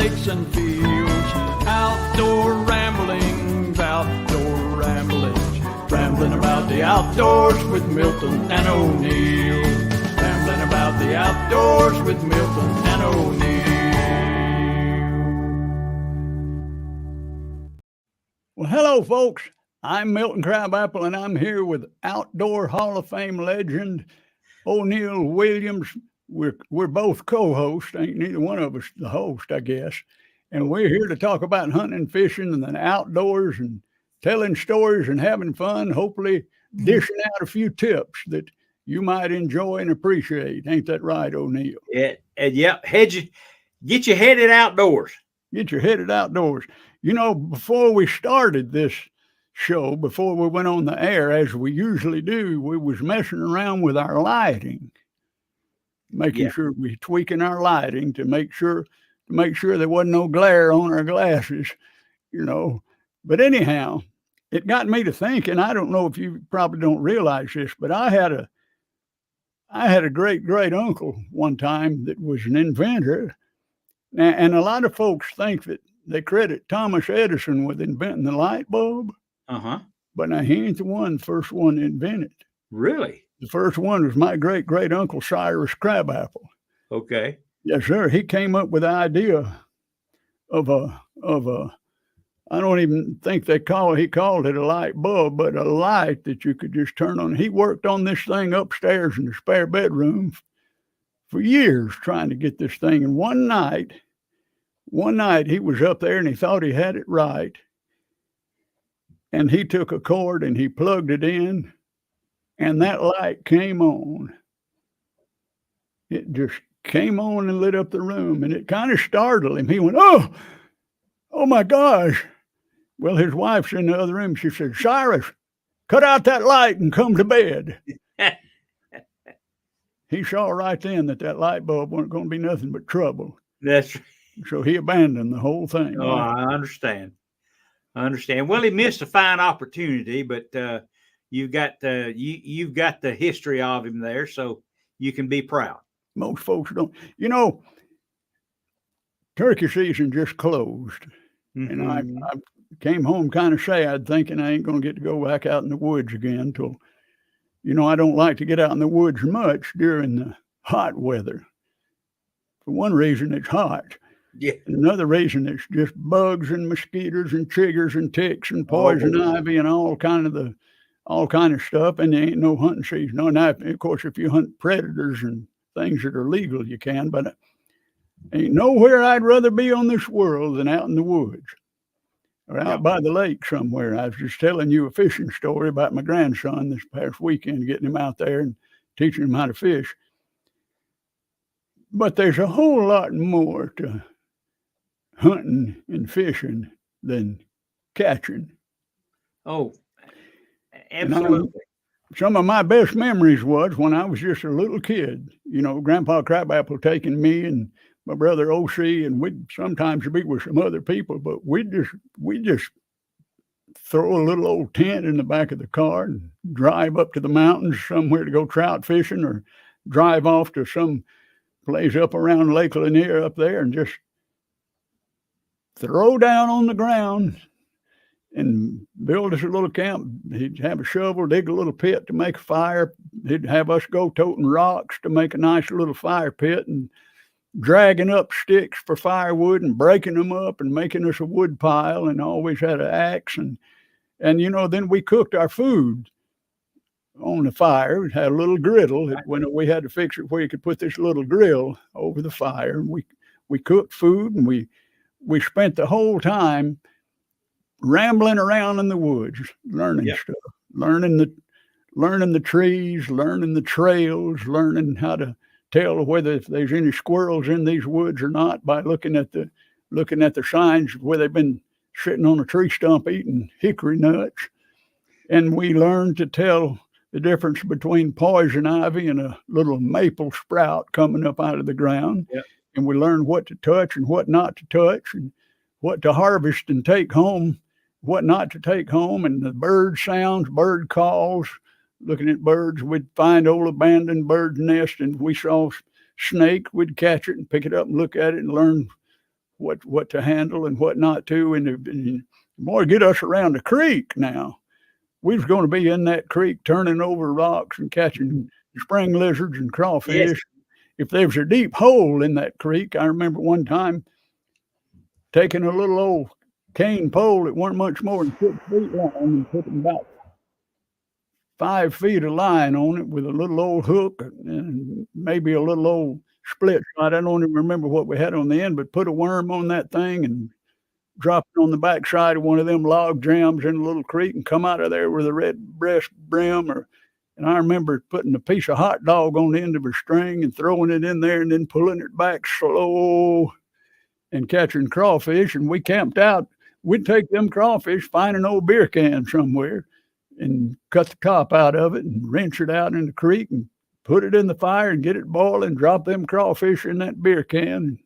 lakes and fields. Outdoor ramblings, rambling about the outdoors with Milton and O'Neill. Rambling about the outdoors with Milton and O'Neill. Well, hello, folks. I'm Milton Crabapple, and I'm here with Outdoor Hall of Fame legend O'Neill Williams. We're both co-hosts. Ain't neither one of us the host, I guess. And we're here to talk about hunting and fishing and the outdoors and telling stories and having fun, hopefully dishing out a few tips that you might enjoy and appreciate. Ain't that right, O'Neill? Yeah. Get you headed outdoors. Get you headed outdoors. You know, before we started this show, before we went on the air, as we usually do, we was messing around with our lighting, making sure we tweaking our lighting to make sure there wasn't no glare on our glasses, you know. But anyhow, it got me to thinking. I don't know if you probably don't realize this, but I had a great uncle one time that was an inventor, and a lot of folks think that they credit Thomas Edison with inventing the light bulb. But now he ain't the first one to invent it. Really? The first one was my great uncle Cyrus Crabapple. Okay. Yes, sir. He came up with the idea of a I don't even think he called it a light bulb, but a light that you could just turn on. He worked on this thing upstairs in the spare bedroom for years trying to get this thing. And one night he was up there and he thought he had it right. And he took a cord and he plugged it in, and that light came on. It just came on and lit up the room, and it kind of startled him. He went, oh my gosh. Well, his wife's in the other room. She said, Cyrus, cut out that light and come to bed. He saw right then that light bulb wasn't going to be nothing but trouble. That's right. So he abandoned the whole thing. Oh, right? I understand. Well, he missed a fine opportunity, but you've got the history of him there, so you can be proud. Most folks don't. You know, turkey season just closed, and I came home kind of sad, thinking I ain't going to get to go back out in the woods again till, you know, I don't like to get out in the woods much during the hot weather. For one reason, it's hot. Yeah. And another reason, it's just bugs and mosquitoes and chiggers and ticks and poison ivy and all kind of stuff. And there ain't no hunting season. No, now, of course, if you hunt predators and things that are legal, you can. But ain't nowhere I'd rather be on this world than out in the woods or out by the lake somewhere. I was just telling you a fishing story about my grandson this past weekend, getting him out there and teaching him how to fish. But there's a whole lot more to hunting and fishing than catching. Oh, absolutely. Some of my best memories was when I was just a little kid, you know, Grandpa Crabapple taking me and my brother OC, and we'd sometimes be with some other people, but we just throw a little old tent in the back of the car and drive up to the mountains somewhere to go trout fishing, or drive off to some place up around Lake Lanier up there and just throw down on the ground and build us a little camp. He'd have a shovel, dig a little pit to make a fire. He'd have us go toting rocks to make a nice little fire pit, and dragging up sticks for firewood and breaking them up and making us a wood pile, and always had an axe. And you know, then we cooked our food on the fire. We had a little griddle. When we had to fix it where you could put this little grill over the fire. And we cooked food, and we spent the whole time rambling around in the woods, learning stuff, learning the trees, learning the trails, learning how to tell whether if there's any squirrels in these woods or not by looking at the signs where they've been sitting on a tree stump eating hickory nuts. And we learned to tell the difference between poison ivy and a little maple sprout coming up out of the ground. Yep. And we learned what to touch and what not to touch, and what to harvest and take home, what not to take home, and the bird sounds, bird calls. Looking at birds, we'd find old abandoned bird nest, and we saw snake, we'd catch it and pick it up and look at it and learn what to handle and what not to. And the more get us around the creek now, we was going to be in that creek turning over rocks and catching spring lizards and crawfish. Yes. If there was a deep hole in that creek, I remember one time taking a little old cane pole that wasn't much more than 6 feet long and putting about 5 feet of line on it with a little old hook and maybe a little old split shot. I don't even remember what we had on the end, but put a worm on that thing and drop it on the backside of one of them log jams in a little creek and come out of there with a red breast brim. And I remember putting a piece of hot dog on the end of a string and throwing it in there and then pulling it back slow and catching crawfish. And we camped out. We'd take them crawfish, find an old beer can somewhere, and cut the top out of it and rinse it out in the creek and put it in the fire and get it boiling, drop them crawfish in that beer can, and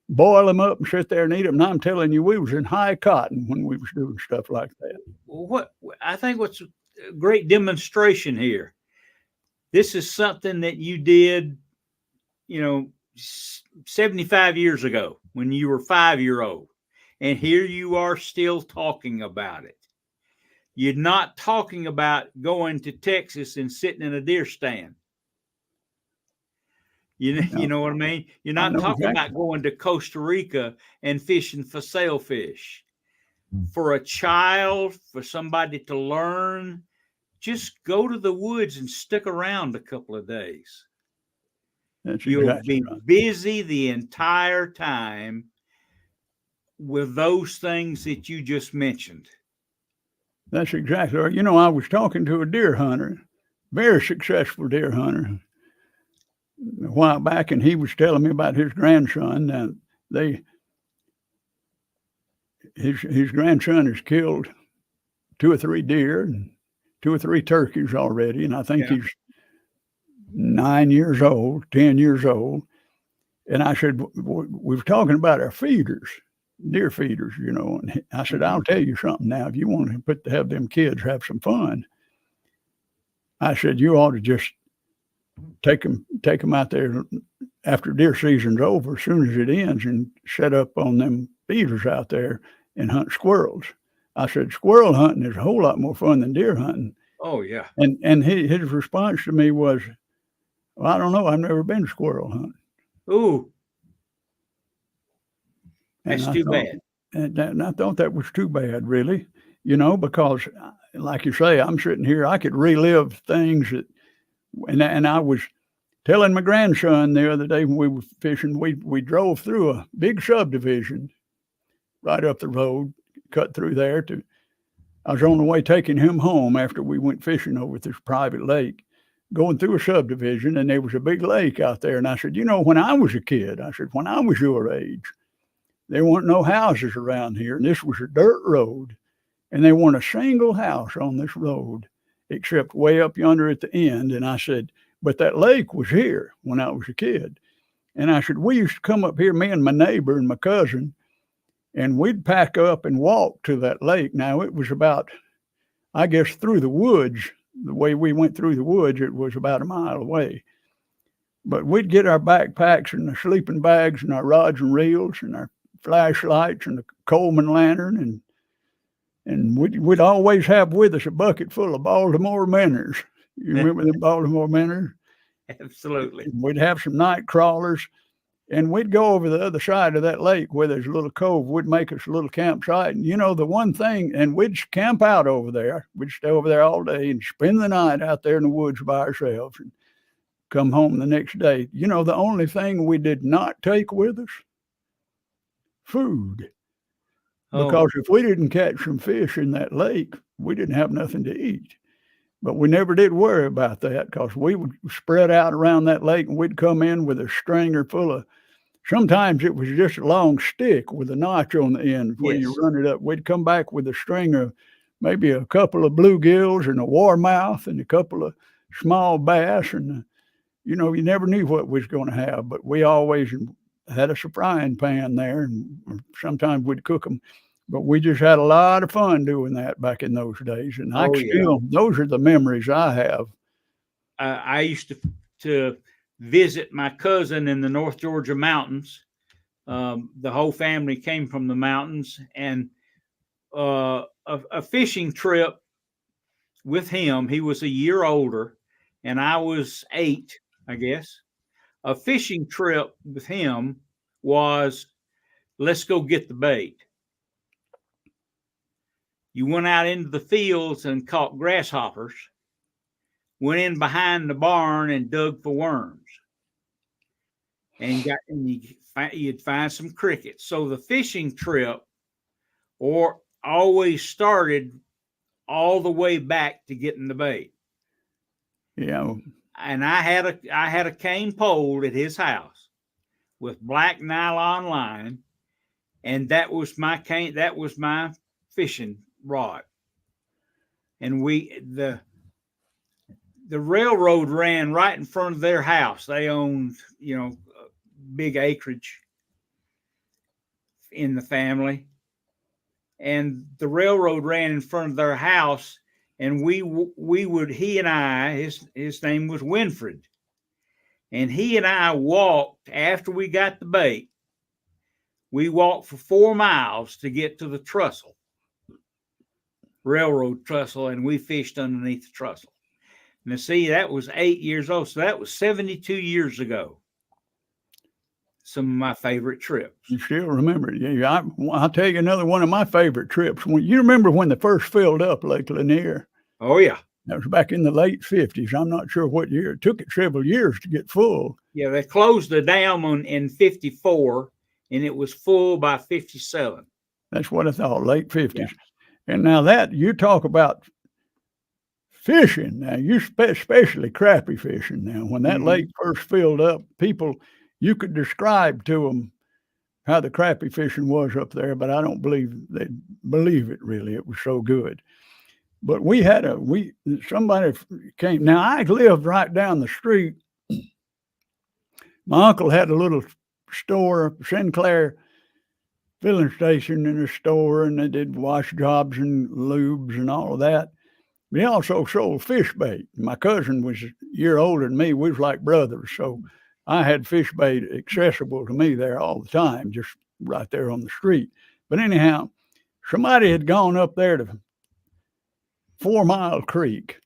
boil them up and sit there and eat them. And I'm telling you, we was in high cotton when we was doing stuff like that. Well, I think what's a great demonstration here, this is something that you did, 75 years ago when you were 5-year-old. And here you are still talking about it. You're not talking about going to Texas and sitting in a deer stand. You know what I mean? You're not talking about going to Costa Rica and fishing for sailfish. For a child, for somebody to learn, just go to the woods and stick around a couple of days. You'll be busy the entire time with those things that you just mentioned. That's exactly right. I was talking to a deer hunter, very successful deer hunter, a while back, and he was telling me about his grandson. His grandson has killed 2 or 3 deer and 2 or 3 turkeys already, and I think he's 9 years old, 10 years old. And I said, we were talking about our feeders, deer feeders, and I said, I'll tell you something now. If you want to have them kids have some fun, I said, you ought to just take them out there after deer season's over, as soon as it ends, and set up on them feeders out there and hunt squirrels. I said, squirrel hunting is a whole lot more fun than deer hunting. Oh, yeah. And his response to me was, well, I don't know. I've never been squirrel hunting. Ooh. That's too bad. And I thought that was too bad, really, because like you say, I'm sitting here, I could relive things and I was telling my grandson the other day when we were fishing, we drove through a big subdivision right up the road, cut through there I was on the way taking him home after we went fishing over at this private lake, going through a subdivision, and there was a big lake out there. And I said, when I was a kid, when I was your age, there weren't no houses around here, and this was a dirt road, and there wasn't a single house on this road except way up yonder at the end. And I said, but that lake was here when I was a kid. And I said, we used to come up here, me and my neighbor and my cousin, and we'd pack up and walk to that lake. Now, it was about, I guess, through the woods. The way we went through the woods, it was about a mile away. But we'd get our backpacks and the sleeping bags and our rods and reels and our flashlights and the Coleman lantern, and we'd always have with us a bucket full of Baltimore minnows. You remember them Baltimore minnows? Absolutely. And we'd have some night crawlers, and we'd go over the other side of that lake where there's a little cove. We'd make us a little campsite. And the one thing, and we'd camp out over there. We'd stay over there all day and spend the night out there in the woods by ourselves and come home the next day. The only thing we did not take with us, food. Because if we didn't catch some fish in that lake, we didn't have nothing to eat. But we never did worry about that, because we would spread out around that lake, and we'd come in with a stringer full of, sometimes it was just a long stick with a notch on the end where you run it up. We'd come back with a stringer, maybe a couple of bluegills and a warmouth and a couple of small bass. And, you never knew what we was going to have, but we always had us a frying pan there, and sometimes we'd cook them. But we just had a lot of fun doing that back in those days. And those are the memories I have. I used to visit my cousin in the North Georgia mountains The whole family came from the mountains, and a fishing trip with him. He was a year older, and I was 8, I guess. A fishing trip with him was, let's go get the bait. You went out into the fields and caught grasshoppers, went in behind the barn and dug for worms, and you'd find some crickets. So the fishing trip always started all the way back to getting the bait. Yeah. And I had a cane pole at his house with black nylon line, and that was my fishing rod. And the railroad ran right in front of their house. They owned, big acreage in the family, and the railroad ran in front of their house. And he and I, his name was Winfred, and he and I walked after we got the bait. We walked for 4 miles to get to the trestle, railroad trestle, and we fished underneath the trestle. Now, see, that was 8 years old, so that was 72 years ago. Some of my favorite trips. You still remember it? Yeah, I'll tell you another one of my favorite trips. You remember when they first filled up Lake Lanier? Oh, yeah. That was back in the late 50s. I'm not sure what year. It took it several years to get full. Yeah, they closed the dam in 54, and it was full by 57. That's what I thought, late 50s. Yeah. And now that, you talk about fishing. Now, you especially crappie fishing. Now, when that lake first filled up, you could describe to them how the crappie fishing was up there, but I don't believe they believe it really. It was so good. But somebody came. Now, I lived right down the street. My uncle had a little store, Sinclair filling station in a store, and they did wash jobs and lubes and all of that. But he also sold fish bait. My cousin was a year older than me. We was like brothers, so I had fish bait accessible to me there all the time, just right there on the street. But anyhow, somebody had gone up there to 4 Mile Creek.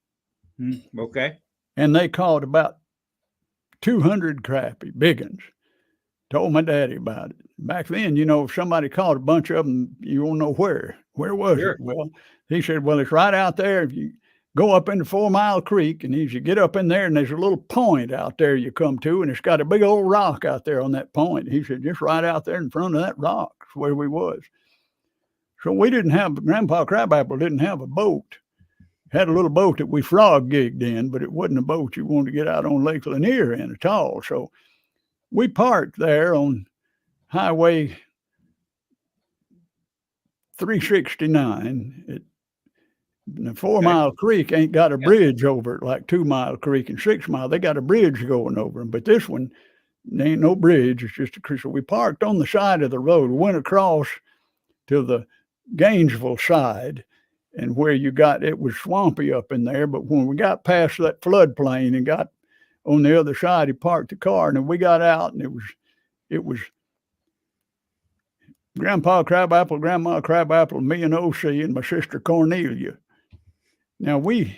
Okay. And they caught about 200 crappie, big ones. Told my daddy about it. Back then, if somebody caught a bunch of them, you won't know where. Where was it? Well, he said, well, it's right out there. If you go up into 4 Mile Creek, and as you get up in there, and there's a little point out there you come to, and it's got a big old rock out there on that point. He said, just right out there in front of that rock is where we was. So Grandpa Crabapple didn't have a boat. Had a little boat that we frog gigged in, but it wasn't a boat you wanted to get out on Lake Lanier in at all. So we parked there on Highway 369. The 4 Mile Creek ain't got a bridge over it like 2 Mile Creek and 6 Mile. They got a bridge going over them, but this one, there ain't no bridge. It's just a creek. So we parked on the side of the road. We went across to the Gainesville side, and where it was swampy up in there. But when we got past that floodplain and got on the other side, he parked the car, and then we got out, and it was Grandpa Crabapple, Grandma Crabapple, me and OC, and my sister Cornelia. Now we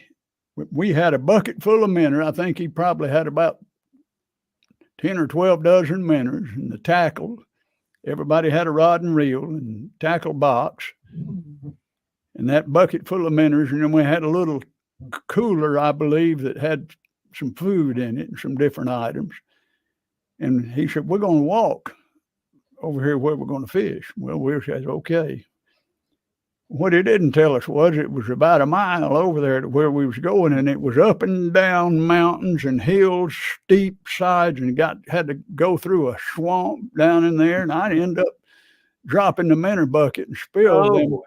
had a bucket full of minnows. I think he probably had about 10 or 12 dozen minnows, and the tackle. Everybody had a rod and reel and tackle box. And that bucket full of minnows, and then we had a little cooler, I believe, that had some food in it and some different items. And he said, we're going to walk over here where we're going to fish. Well, we said, okay. What he didn't tell us was it was about a mile over there to where we was going, and it was up and down mountains and hills, steep sides, and had to go through a swamp down in there, and I'd end up dropping the minnow bucket and spill them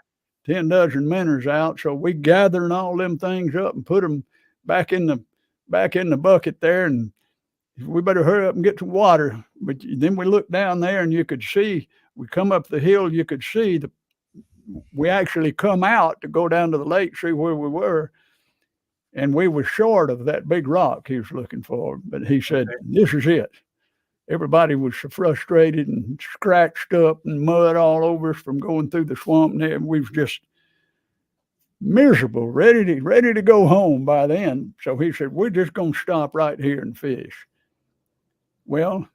10 dozen minnows out. So we gathering all them things up and put them back in the bucket there, and we better hurry up and get some water. But then we looked down there, and you could see, we come up the hill, you could see we actually come out to go down to the lake, see where we were, and we were short of that big rock he was looking for. But he said, this is it. everybody was so frustrated and scratched up and mud all over us from going through the swamp. And we was just miserable, ready to go home by then. So he said, we're just going to stop right here and fish. Well,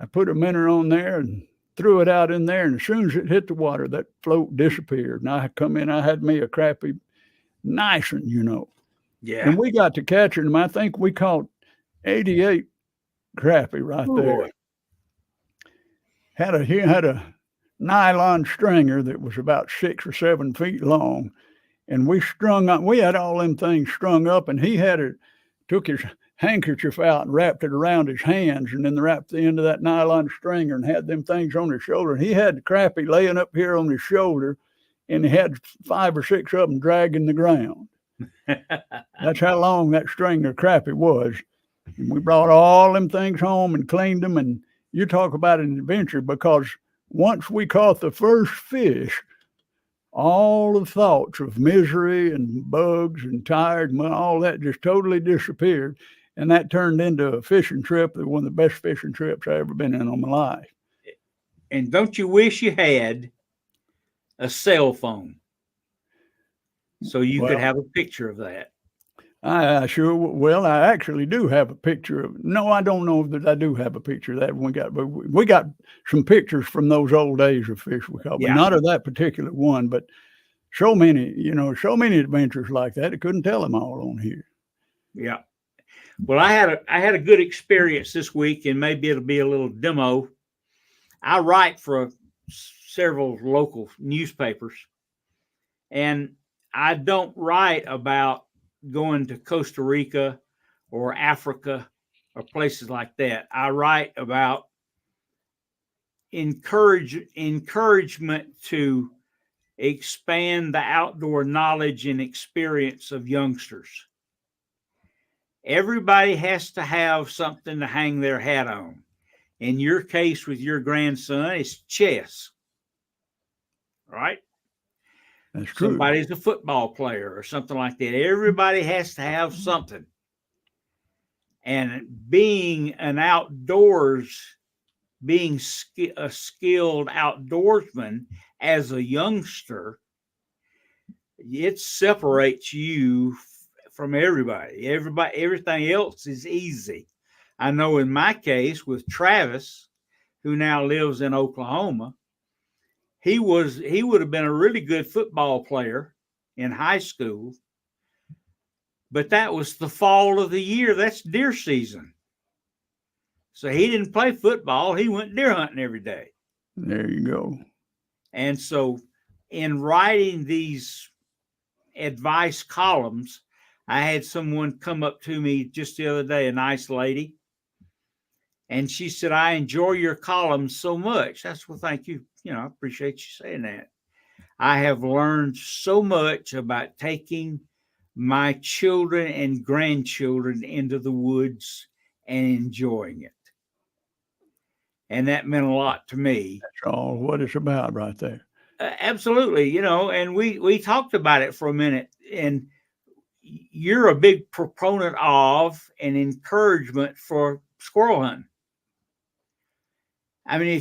I put a minnow on there and threw it out in there. And as soon as it hit the water, that float disappeared. And I come in, I had me a crappie, nice one, you know. Yeah. And we got to catching them. I think we caught 88 crappie right there. He had a nylon stringer that was about 6 or 7 feet long. And we had all them things strung up, and he took his handkerchief out and wrapped it around his hands, and then wrapped the end of that nylon stringer and had them things on his shoulder. And he had the crappie laying up here on his shoulder, and he had 5 or 6 of them dragging the ground. That's how long that stringer crappie was. And we brought all them things home and cleaned them. And you talk about an adventure, because once we caught the first fish, all the thoughts of misery and bugs and tired and all that just totally disappeared. And that turned into a fishing trip, one of the best fishing trips I've ever been in my life. And don't you wish you had a cell phone so you could have a picture of that? I actually do have a picture of. No, I don't know that I do have a picture of that. But we got some pictures from those old days of fish we caught, but not of that particular one. But so many adventures like that. I couldn't tell them all on here. Yeah. Well, I had a good experience this week, and maybe it'll be a little demo. I write for several local newspapers, and I don't write about going to Costa Rica or Africa or places like that. I write about encouragement to expand the outdoor knowledge and experience of youngsters. Everybody has to have something to hang their hat on. In your case with your grandson, it's chess, right? That's true. Somebody's a football player or something like that. Everybody has to have something. And being a skilled outdoorsman as a youngster, it separates you from everybody. Everything else is easy. I know in my case with Travis, who now lives in Oklahoma, he would have been a really good football player in high school, but that was the fall of the year. That's deer season. So he didn't play football. He went deer hunting every day. There you go. And so in writing these advice columns, I had someone come up to me just the other day, a nice lady, and she said, I enjoy your columns so much. That's, well, thank you. I appreciate you saying that. I have learned so much about taking my children and grandchildren into the woods and enjoying it. And that meant a lot to me. That's all what it's about right there. Absolutely. And we talked about it for a minute, and you're a big proponent of and encouragement for squirrel hunting. I mean,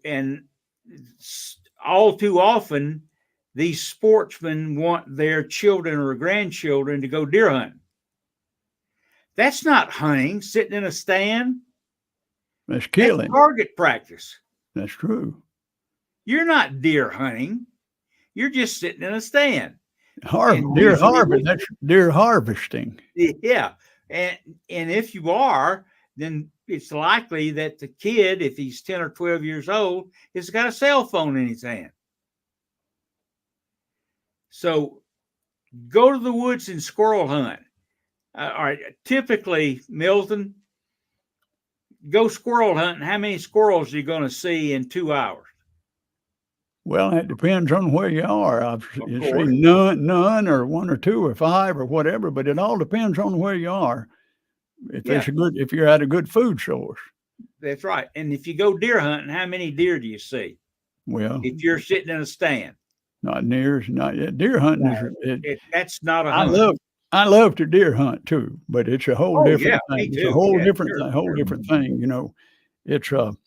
and all too often, these sportsmen want their children or grandchildren to go deer hunting. That's not hunting, sitting in a stand. That's killing. That's target practice. That's true. You're not deer hunting. You're just sitting in a stand. Deer harvest. That's deer harvesting. Yeah. And if you are, then it's likely that the kid, if he's 10 or 12 years old, has got a cell phone in his hand. So go to the woods and squirrel hunt. All right. Typically, Milton, go squirrel hunting. How many squirrels are you going to see in 2 hours? Well, it depends on where you are. You see none or 1 or 2 or 5 or whatever, but it all depends on where you are. If you're at a good food source. That's right. And if you go deer hunting, how many deer do you see? Well, if you're sitting in a stand, not yet. Deer hunting that's not a hunt. I love to deer hunt too, but it's a whole different thing. It's a whole different thing. You know, it's the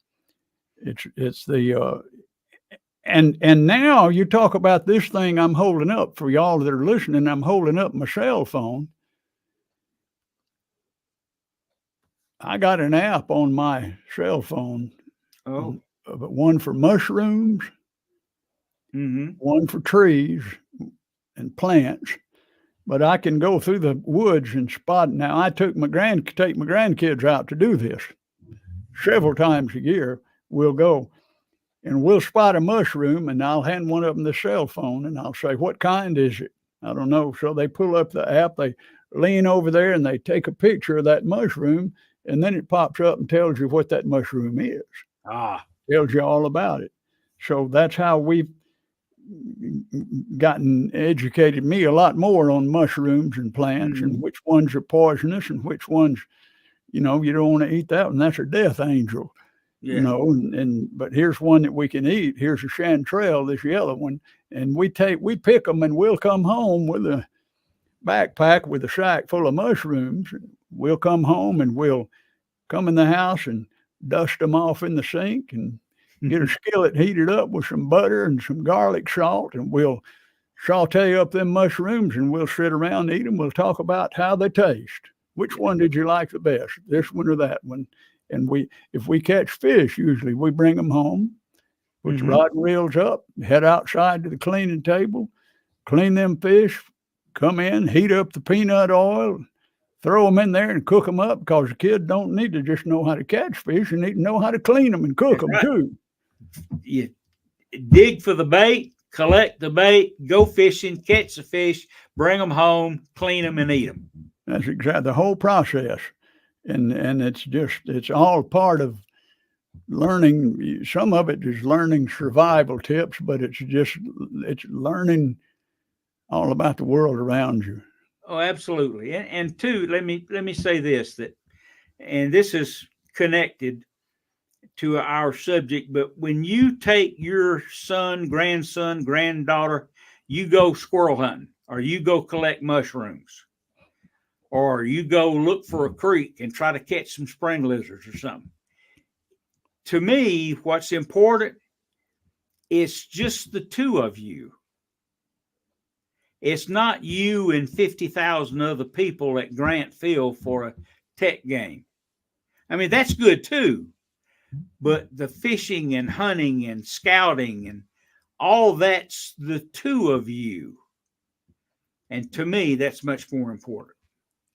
and now you talk about this thing I'm holding up for y'all that are listening. I'm holding up my cell phone. I got an app on my cell phone. Oh, one for mushrooms, one for trees and plants. But I can go through the woods and spot. Now I take my grandkids out to do this several times a year. We'll go and we'll spot a mushroom, and I'll hand one of them the cell phone, and I'll say, "What kind is it?" I don't know. So they pull up the app, they lean over there, and they take a picture of that mushroom, and then it pops up and tells you what that mushroom is. Tells you all about it. So that's how we've educated me a lot more on mushrooms and plants and which ones are poisonous and which ones, you know, you don't want to eat that one. That's a death angel, you know, but here's one that we can eat. Here's a chanterelle, this yellow one. And we pick them and we'll come home with a backpack with a sack full of mushrooms. We'll come home and we'll come in the house and dust them off in the sink and get a skillet heated up with some butter and some garlic salt, and we'll saute up them mushrooms and we'll sit around and eat them. We'll talk about how they taste. Which one did you like the best? This one or that one? And if we catch fish, usually we bring them home, put the rod and reels up, head outside to the cleaning table, clean them fish, come in, heat up the peanut oil, throw them in there and cook them up, because the kid don't need to just know how to catch fish. You need to know how to clean them and cook them too. You dig for the bait, collect the bait, go fishing, catch the fish, bring them home, clean them, and eat them. That's exactly the whole process. And it's all part of learning. Some of it is learning survival tips, but it's learning all about the world around you. Oh, absolutely. And two, let me say this, and this is connected to our subject, but when you take your son, grandson, granddaughter, you go squirrel hunting, or you go collect mushrooms, or you go look for a creek and try to catch some spring lizards or something. To me, what's important is just the two of you. It's not you and 50,000 other people at Grant Field for a tech game. I mean, that's good too. But the fishing and hunting and scouting and all that's the two of you. And to me, that's much more important.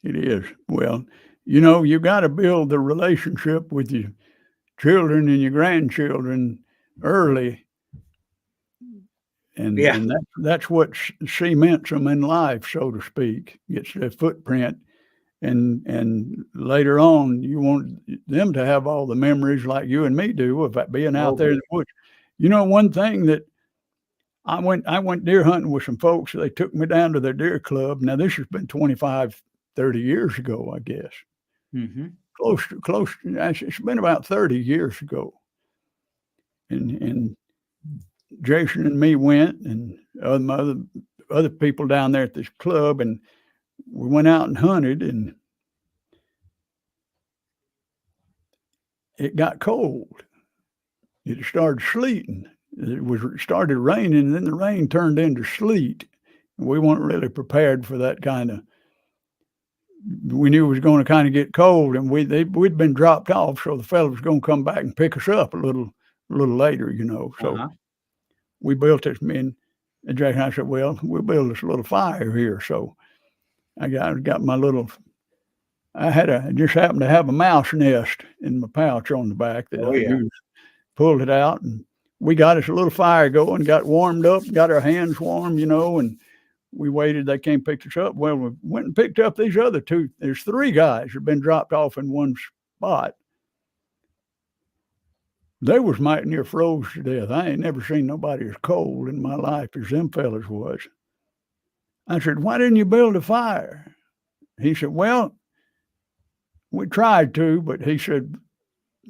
It is. Well, you know, you got to build the relationship with your children and your grandchildren early. And that's what cements them in life, so to speak. Gets their footprint. And later on, you want them to have all the memories like you and me do of being out there in the woods. You know, one thing that I went deer hunting with some folks. They took me down to their deer club. Now, this has been 25, 30 years ago, I guess. Close. It's been about 30 years ago. And Jason and me went, and other people down there at this club, and we went out and hunted, and it got cold. It started sleeting. It started raining, and then the rain turned into sleet. We weren't really prepared for that kind of. We knew it was going to kind of get cold, and we'd been dropped off, so the fellow was going to come back and pick us up a little later, you know. So we built this. And Jack and I said, "Well, we'll build this little fire here." So I got my little. I just happened to have a mouse nest in my pouch on the back that I used. Pulled it out, and we got us a little fire going, got warmed up, got our hands warm, you know, and we waited. They came pick us up. Well, we went and picked up these other two. There's three guys who've been dropped off in one spot. They was mighty near froze to death. I ain't never seen nobody as cold in my life as them fellas was. I said, "Why didn't you build a fire?" He said, "Well, we tried to, but," he said,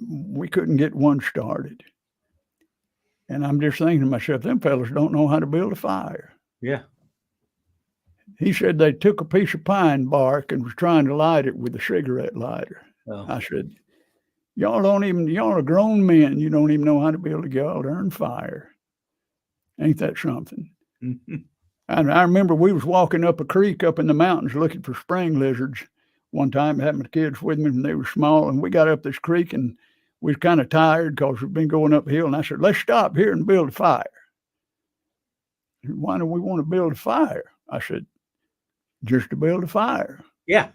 "we couldn't get one started." And I'm just thinking to myself, them fellas don't know how to build a fire. Yeah. he said they took a piece of pine bark and was trying to light it with a cigarette lighter. Oh. I said, y'all are grown men. You don't even know how to build a goddamn fire. Ain't that something? I remember we was walking up a creek up in the mountains looking for spring lizards one time, having my kids with me when they were small, and we got up this creek and we was kind of tired because we've been going uphill, and I said, let's stop here and build a fire. Why do we want to build a fire? I said, just to build a fire. Yeah.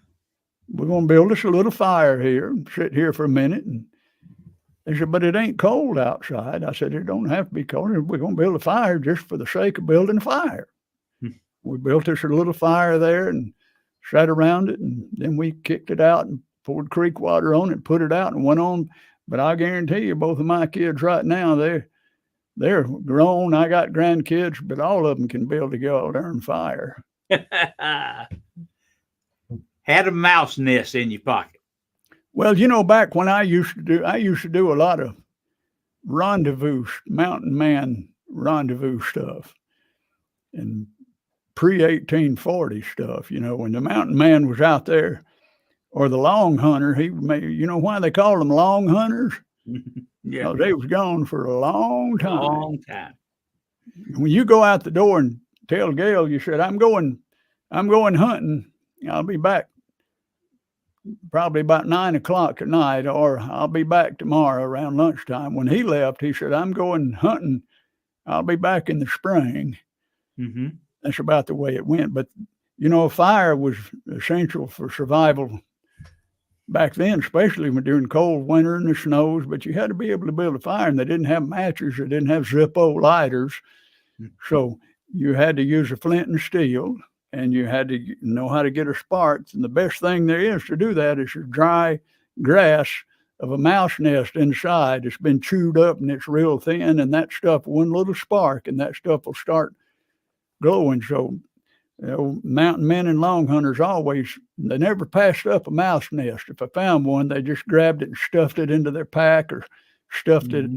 We're going to build us a little fire here and sit here for a minute. And they said, but it ain't cold outside. I said, it don't have to be cold. We're going to build a fire just for the sake of building a fire. We built us a little fire there and sat around it, and then we kicked it out and poured creek water on it, put it out, and went on. But I guarantee you, both of my kids right now, they're grown. I got grandkids, but all of them can build a goddamn fire. Had a mouse nest in your pocket. Well, back when I used to do a lot of rendezvous, mountain man rendezvous stuff, and pre-1840 stuff, when the mountain man was out there, or the long hunter, why they call them long hunters? Yeah. They was gone for a long time. Long time. When you go out the door and tell Gail, you said, I'm going hunting. I'll be back probably about 9 o'clock at night, or I'll be back tomorrow around lunchtime. When he left, he said, I'm going hunting. I'll be back in the spring. Mm-hmm. That's about the way it went. But, fire was essential for survival back then, especially during cold winter and the snows. But you had to be able to build a fire, and they didn't have matches. They didn't have Zippo lighters. So you had to use a flint and steel, and you had to know how to get a spark. And the best thing there is to do that is your dry grass of a mouse nest inside. It's been chewed up and it's real thin, and that stuff, one little spark, and that stuff will start glowing. So mountain men and long hunters they never passed up a mouse nest. If I found one, they just grabbed it and stuffed it into their pack, or stuffed it,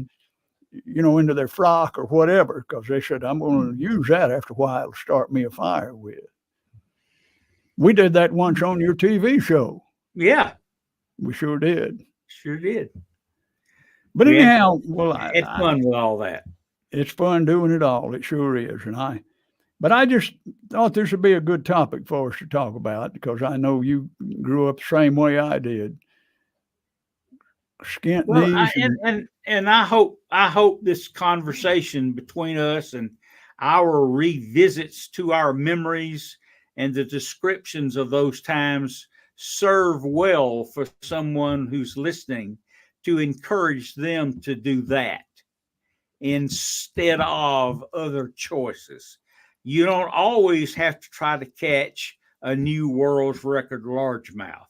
into their frock or whatever, because they said, I'm going to use that after a while to start me a fire with. We did that once on your TV show. Yeah. We sure did. Sure did. But anyhow, it's fun with all that. It's fun doing it all. It sure is. But I just thought this would be a good topic for us to talk about, because I know you grew up the same way I did. Skint knees. And I hope this conversation between us and our revisits to our memories and the descriptions of those times serve well for someone who's listening, to encourage them to do that instead of other choices. You don't always have to try to catch a new world's record largemouth.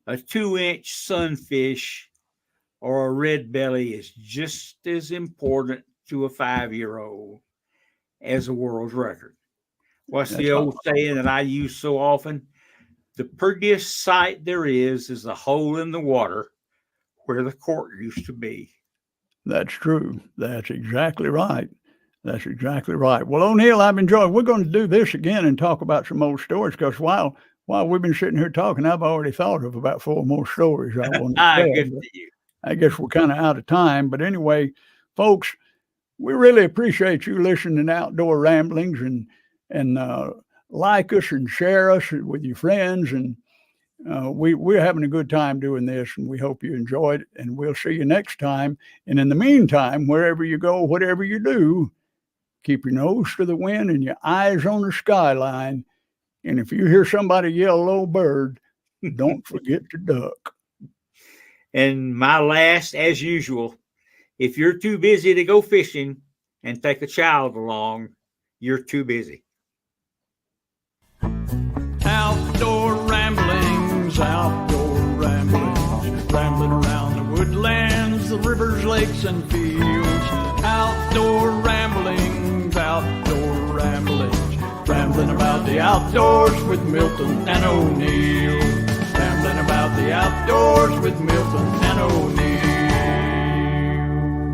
A 2-inch sunfish or a red belly is just as important to a 5-year-old as a world's record. What's the old saying that I use so often? The prettiest sight there is a hole in the water where the court used to be. That's true. That's exactly right. That's exactly right. Well, O'Neill, I've enjoyed. We're going to do this again and talk about some old stories, because while we've been sitting here talking, I've already thought of about 4 more stories I want to tell. I guess we're kind of out of time. But anyway, folks, we really appreciate you listening to Outdoor Ramblings, and like us and share us with your friends. And we're having a good time doing this, and we hope you enjoyed it. And we'll see you next time. And in the meantime, wherever you go, whatever you do, keep your nose to the wind and your eyes on the skyline. And if you hear somebody yell "low bird," don't forget to duck. And my last, as usual, if you're too busy to go fishing and take a child along, you're too busy. Outdoor ramblings, rambling around the woodlands, the rivers, lakes, and fields. Outdoor ramblings, rambling about the outdoors with Milton and O'Neill. Rambling about the outdoors with Milton and O'Neill.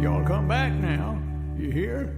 Y'all come back now. You hear?